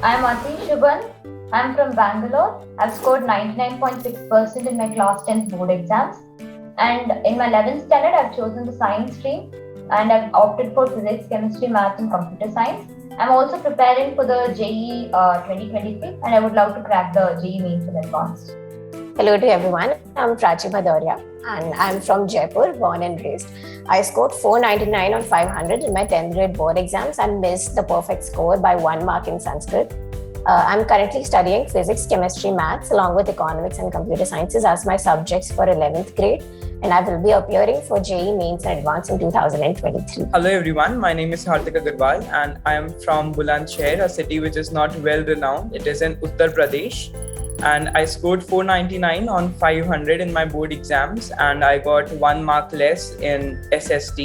I'm Ati Shubhan. I'm from Bangalore. I've scored 99.6% in my class 10th board exams. And in my 11th standard, I've chosen the science stream and I've opted for physics, chemistry, maths, and computer science. I'm also preparing for the JEE 2023 and I would love to crack the JEE mains in advanced. Hello to everyone. I'm Prachi Bhadoria and I'm from Jaipur, born and raised. I scored 499 on 500 in my 10th grade board exams and missed the perfect score by 1 mark in Sanskrit. I'm currently studying physics, chemistry, maths along with economics and computer sciences as my subjects for 11th grade, and I will be appearing for JEE Mains and Advanced in 2023. Hello everyone, my name is Hardik Agarwal and I am from Bulandshahr, a city which is not well renowned. It is in Uttar Pradesh. And I scored 499 on 500 in my board exams and I got 1 mark less in SST.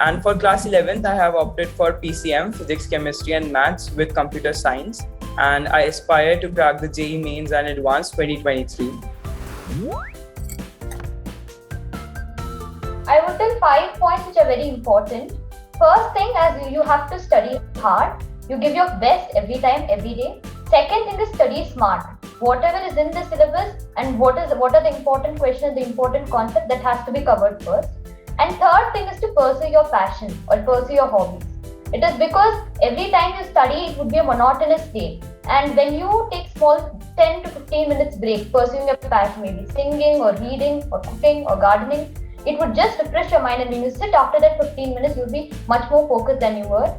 And for class 11th, I have opted for PCM, Physics, Chemistry and Maths with Computer Science. And I aspire to crack the JEE Mains and Advanced 2023. I would tell 5 points which are very important. First thing, as you have to study hard. You give your best every time, every day. Second thing is study smart. Whatever is in the syllabus and what are the important questions, the important concept that has to be covered first. And third thing is to pursue your passion or pursue your hobbies. It is because every time you study, it would be a monotonous day. And when you take small 10 to 15 minutes break, pursuing your passion, maybe singing or reading or cooking or gardening, it would just refresh your mind. And when you sit after that 15 minutes, you'll be much more focused than you were.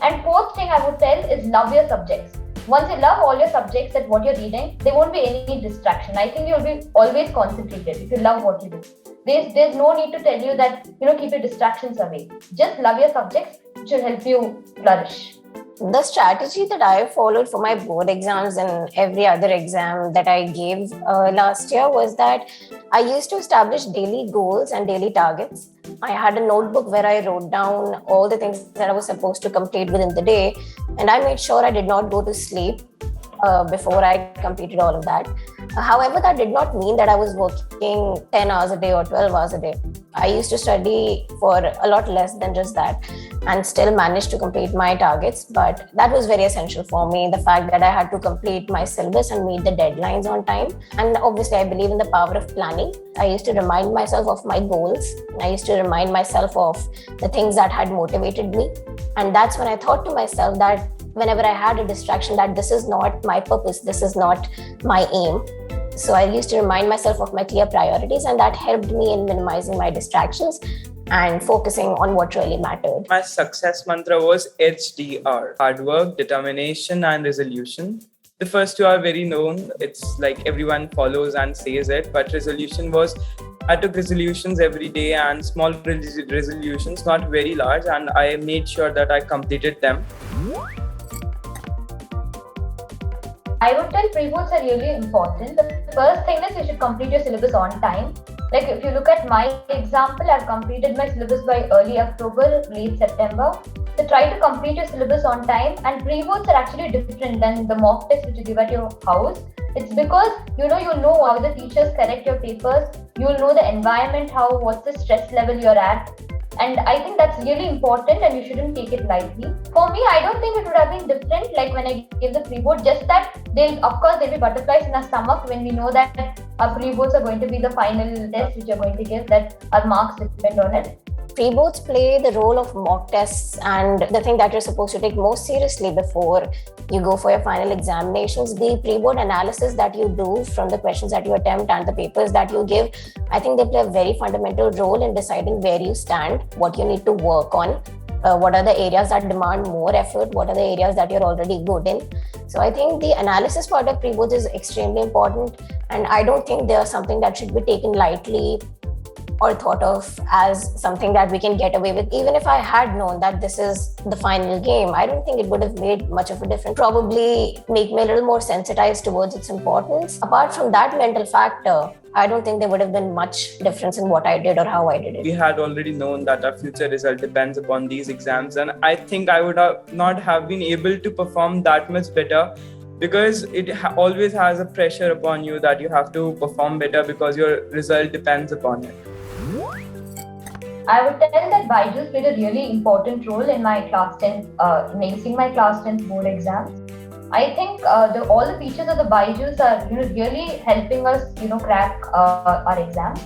And fourth thing I would tell is love your subjects. Once you love all your subjects at what you're reading, there won't be any distraction. I think you'll be always concentrated if you love what you do. There's no need to tell you that, keep your distractions away. Just love your subjects, which will help you flourish. The strategy that I followed for my board exams and every other exam that I gave last year was that I used to establish daily goals and daily targets. I had a notebook where I wrote down all the things that I was supposed to complete within the day, and I made sure I did not go to sleep before I completed all of that. However, that did not mean that I was working 10 hours a day or 12 hours a day. I used to study for a lot less than just that and still managed to complete my targets. But that was very essential for me, the fact that I had to complete my syllabus and meet the deadlines on time. And obviously, I believe in the power of planning. I used to remind myself of my goals. I used to remind myself of the things that had motivated me. And that's when I thought to myself that whenever I had a distraction, that this is not my purpose, this is not my aim. So I used to remind myself of my clear priorities, and that helped me in minimizing my distractions and focusing on what really mattered. My success mantra was HDR, hard work, determination, and resolution. The first two are very known. It's like everyone follows and says it, but resolution was, I took resolutions every day and small resolutions, not very large, and I made sure that I completed them. I would tell pre-boards are really important. The first thing is you should complete your syllabus on time. Like if you look at my example, I've completed my syllabus by early October, late September. So try to complete your syllabus on time, and pre-boards are actually different than the mock test which you give at your house. It's because you'll know how the teachers correct your papers, you'll know the environment, what's the stress level you're at. And I think that's really important and you shouldn't take it lightly. For me, I don't think it would have been different like when I gave the pre-board, just that there'll be butterflies in our stomach when we know that our pre-boards are going to be the final test which you're going to give, that our marks depend on it. Pre-boards play the role of mock tests and the thing that you're supposed to take most seriously before you go for your final examinations. The pre-board analysis that you do from the questions that you attempt and the papers that you give, I think they play a very fundamental role in deciding where you stand, what you need to work on, what are the areas that demand more effort, what are the areas that you're already good in. So I think the analysis part of pre-boards is extremely important, and I don't think there's something that should be taken lightly or thought of as something that we can get away with. Even if I had known that this is the final game, I don't think it would have made much of a difference. Probably make me a little more sensitized towards its importance. Apart from that mental factor, I don't think there would have been much difference in what I did or how I did it. We had already known that our future result depends upon these exams, and I think I would not have been able to perform that much better, because it always has a pressure upon you that you have to perform better because your result depends upon it. I would tell that Byju's played a really important role in my class 10, in acing my class 10th board exams. I think all the features of the Byju's are really helping us crack our exams.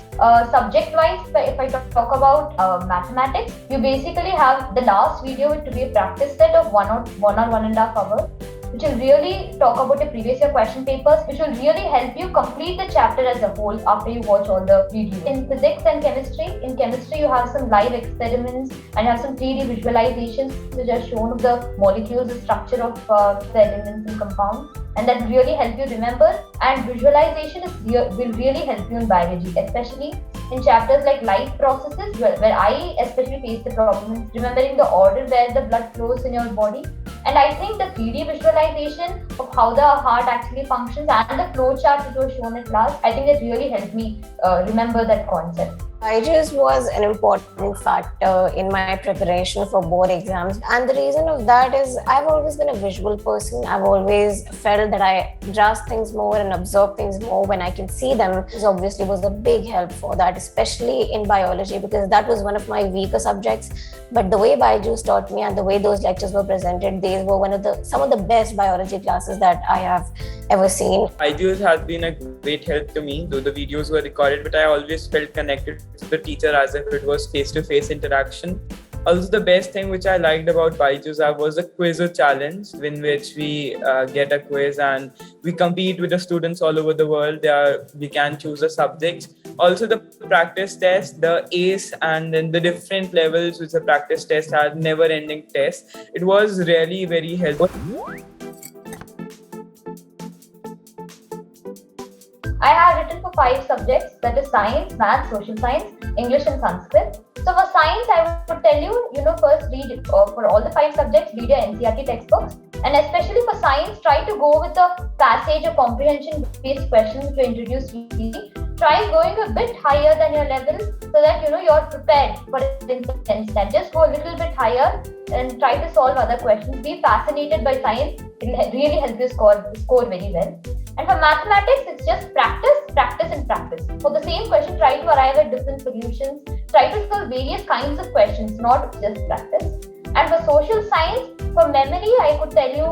Subject wise, if I talk about mathematics, you basically have the last video to be a practice set of 1 or 1.5 hours, which will really talk about the previous year question papers, which will really help you complete the chapter as a whole after you watch all the videos. In physics and chemistry, you have some live experiments and you have some 3D visualizations which are shown of the molecules, the structure of the elements and compounds, and that really help you remember. And visualization will really help you in biology, especially in chapters like life processes, where I especially face the problem remembering the order where the blood flows in your body. And I think the 3D visualization of how the heart actually functions and the flow chart which was shown in class, I think it really helped me remember that concept. Byju's was an important factor in my preparation for board exams. And the reason of that is I've always been a visual person. I've always felt that I grasp things more and absorb things more when I can see them. This obviously was a big help for that, especially in biology, because that was one of my weaker subjects. But the way Byju's taught me and the way those lectures were presented, they were some of the best biology classes that I have ever seen. Byju's has been a great help to me, though the videos were recorded, but I always felt connected to the teacher as if it was face-to-face interaction. Also, the best thing which I liked about Byju's was a quiz challenge, in which we get a quiz and we compete with the students all over the world. We can choose a subject. Also, the practice test, the ACE, and then the different levels which the practice test had, never-ending tests. It was really very helpful. I have written for 5 subjects, that is science, math, social science, English and Sanskrit. So for science, I would tell you, first read for all the 5 subjects, read your NCERT textbooks. And especially for science, try to go with the passage or comprehension-based questions to introduce easily. Try going a bit higher than your level so that you're prepared for instance. Just go a little bit higher and try to solve other questions. Be fascinated by science. It will really help you score very well. And for mathematics, it's just practice, practice, and practice. For the same question, try to arrive at different solutions. Try to solve various kinds of questions, not just practice. And for social science, for memory, I could tell you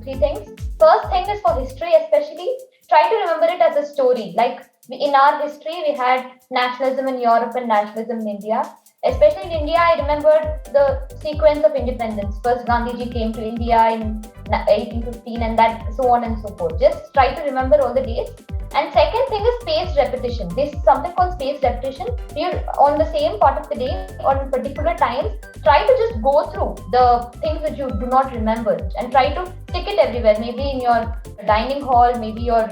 2-3 things. First thing is for history, especially, try to remember it as a story. Like in our history, we had nationalism in Europe and nationalism in India. Especially in India, I remembered the sequence of independence. First, Gandhiji came to India in 1815 and that so on and so forth. Just try to remember all the dates. And second thing is spaced repetition. This is something called spaced repetition. You're on the same part of the day or in particular times, try to just go through the things that you do not remember and try to stick it everywhere, maybe in your dining hall, maybe your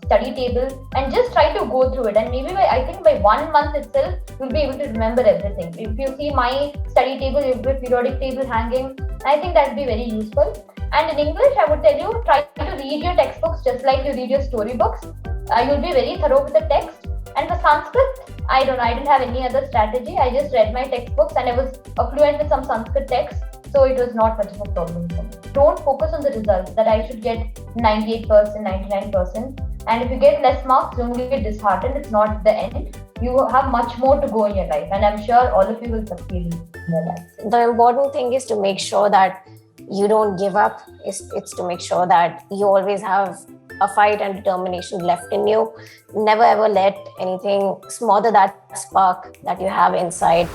study table, and just try to go through it. And maybe I think by 1 month itself, you'll be able to remember everything. If you see my study table, you'll have a periodic table hanging. I think that would be very useful. And in English, I would tell you, try to read your textbooks just like you read your storybooks. You'll be very thorough with the text. And for Sanskrit, I didn't have any other strategy. I just read my textbooks and I was fluent with some Sanskrit text. So it was not much of a problem for me. Don't focus on the results that I should get 98%, 99%. And if you get less marks, don't get disheartened. It's not the end. You have much more to go in your life. And I'm sure all of you will succeed in your life. The important thing is to make sure that you don't give up. It's to make sure that you always have a fight and determination left in you. Never ever let anything smother that spark that you have inside.